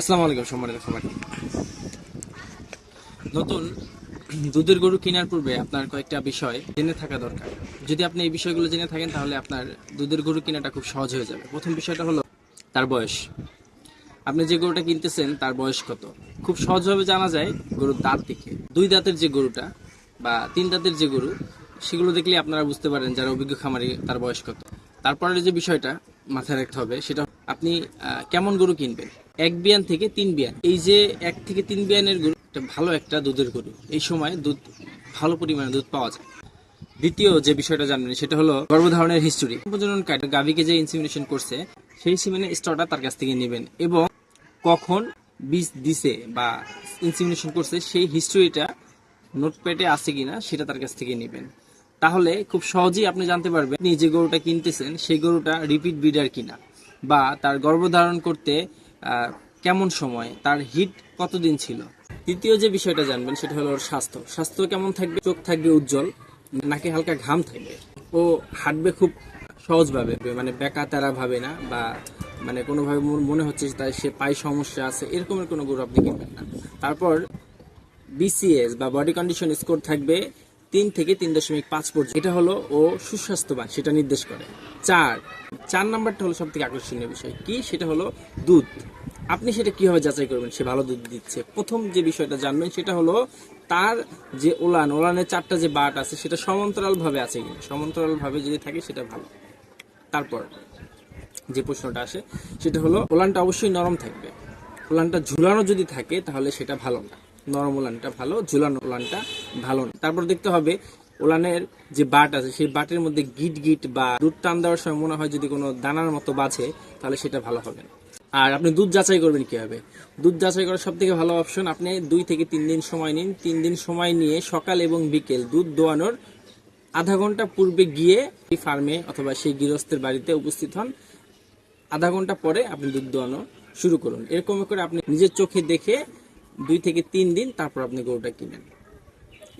আসসালামু আলাইকুম সম্মানিত খামারি। নতুন দুধের গরু কেনার পূর্বে আপনার কয়েকটা বিষয় জেনে থাকা দরকার। যদি আপনি এই বিষয়গুলো জেনে থাকেন তাহলে আপনার দুধের গরু কেনাটা খুব সহজ হয়ে যাবে। প্রথম বিষয়টা হলো তার বয়স। আপনি যে গরুটা কিনতেছেন তার বয়স কত, খুব সহজভাবে জানা যায় গরুর দাঁত দেখে। দুই দাঁতের যে গরুটা বা তিন দাঁতের যে গরু, সেগুলো দেখলে আপনারা বুঝতে পারেন যারা অভিজ্ঞ খামারি তার বয়স কত। তারপরে যে বিষয়টা মাথায় রাখতে হবে সেটা আপনি কেমন গরু কিনবেন। এক বিয়ান থেকে তিন বিয়ান, এই যে এক থেকে তিন বিয়ানের গরু একটা ভালো একটা দুধের গরু, এই সময় দুধ ভালো পরিমাণে দুধ পাওয়া যায়। দ্বিতীয় যে বিষয়টা জানবেন সেটা হলো গর্ভধারণের হিস্টোরি। প্রজননকারী গাভীকে যে ইনসিমিনেশন করছে সেই সিমেনের স্টরটা তার কাছ থেকে নেবেন এবং কখন বীজ দিছে বা ইনসিমিনেশন করছে সেই হিস্টোরিটা নোটপ্যাডে আছে কিনা সেটা তার কাছ থেকে নেবেন। তাহলে খুব সহজেই আপনি জানতে পারবেন আপনি যে গরুটা কিনতেছেন সেই গরুটা রিপিট ব্রিডার কিনা, বা তার গর্ভধারণ করতে কেমন সময়, তার হিট কতদিন ছিল। তৃতীয় যে বিষয়টা জানবেন সেটা হলো ওর স্বাস্থ্য। স্বাস্থ্য কেমন থাকবে, চোখ থাকবে উজ্জ্বল, নাকে হালকা ঘাম থাকবে, ও হাঁটবে খুব সহজভাবে, মানে বেকা তেরা ভাবে না, বা মানে কোনোভাবে মনে হচ্ছে তাই সে পায়ে সমস্যা আছে, এরকমের কোনো গরু আপনি কিনবেন না। তারপর বিসিএস বা বডি কন্ডিশন স্কোর থাকবে 3 থেকে 3.5 পর্যন্ত। এটা হলো ও সুস্বাস্থ্যবান সেটা নির্দেশ করে। চার নাম্বারটা হলো সব থেকে আকর্ষণীয় বিষয় কি, সেটা হলো দুধ। আপনি সেটা কিভাবে যাচাই করবেন সে ভালো দুধ দিচ্ছে? প্রথম যে বিষয়টা জানবেন সেটা হলো তার যে ওলানের 4টা যে বাট আছে সেটা সমান্তরাল ভাবে আছে কিনা। সমান্তরাল ভাবে যদি থাকে সেটা ভালো। তারপর যে প্রশ্নটা আসে সেটা হলো ওলানটা অবশ্যই নরম থাকবে। ওলানটা ঝুলানো যদি থাকে তাহলে সেটা ভালো না। নরম ওলানটা ভালো, ঝুলানো ওলানটা ভালো না। তারপর দেখতে হবে ওলানের যে বাট আছে সেই বাটের মধ্যে গিট গিট বা দুধ টান দেওয়ার সময় মনে হয় যদি কোনো দানার মতো বাজে তাহলে সেটা ভালো হবে না। আর আপনি দুধ যাচাই করবেন কিভাবে? দুধ যাচাই করার সব থেকে ভালো অপশন, আপনি 2 থেকে 3 দিন সময় নিন। 3 দিন সময় নিয়ে সকাল এবং বিকেল দুধ দোয়ানোর আধা ঘন্টা পূর্বে গিয়ে ফার্মে অথবা সেই গৃহস্থের বাড়িতে উপস্থিত হন। আধা ঘন্টা পরে আপনি দুধ দোয়ানো শুরু করুন। এরকম করে আপনি নিজের চোখে দেখে 2 থেকে 3 দিন তারপর আপনি গরুটা কিনেন।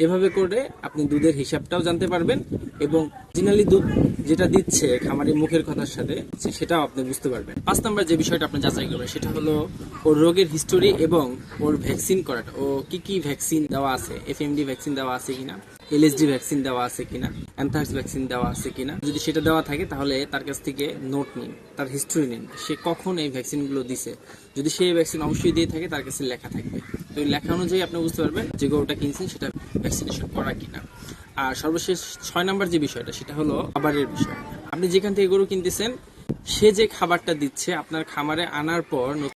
এভাবে করে আপনি দুধের হিসাবটাও জানতে পারবেন এবং অরিজিনালি দুধ যেটা দিচ্ছে খামারি মুখের কথার সাথে সেটাও আপনি বুঝতে পারবেন। 5 নম্বর যে বিষয়টা আপনি যাচাই করবেন সেটা হলো ওর রোগের হিস্টোরি এবং ওর ভ্যাকসিন করাটা। ও কি কি ভ্যাকসিন দেওয়া আছে, এফএমডি ভ্যাকসিন দেওয়া আছে কিনা, এলএসডি ভ্যাকসিন দেওয়া আছে কিনা, অ্যানথ্রাক্স ভ্যাকসিন দেওয়া আছে কিনা। যদি সেটা দেওয়া থাকে তাহলে তার কাছ থেকে নোট নিন, তার হিস্টোরি নিন, সে কখন এই ভ্যাকসিনগুলো দিছে। যদি সেই ভ্যাকসিন অবশ্যই দিয়ে থাকে তার কাছে লেখা থাকবে, তো এই লেখা অনুযায়ী আপনি বুঝতে পারবেন যে গরুটা কিনছেন সেটা ভ্যাকসিনেশন করা কিনা। আর সর্বশেষ 6 নম্বর যে বিষয়টা সেটা হলো খাবারের বিষয়। আপনি যেখান থেকে গরু কিনতেছেন সে যে খাবারটা দিচ্ছে আপনার খামারে আনার পর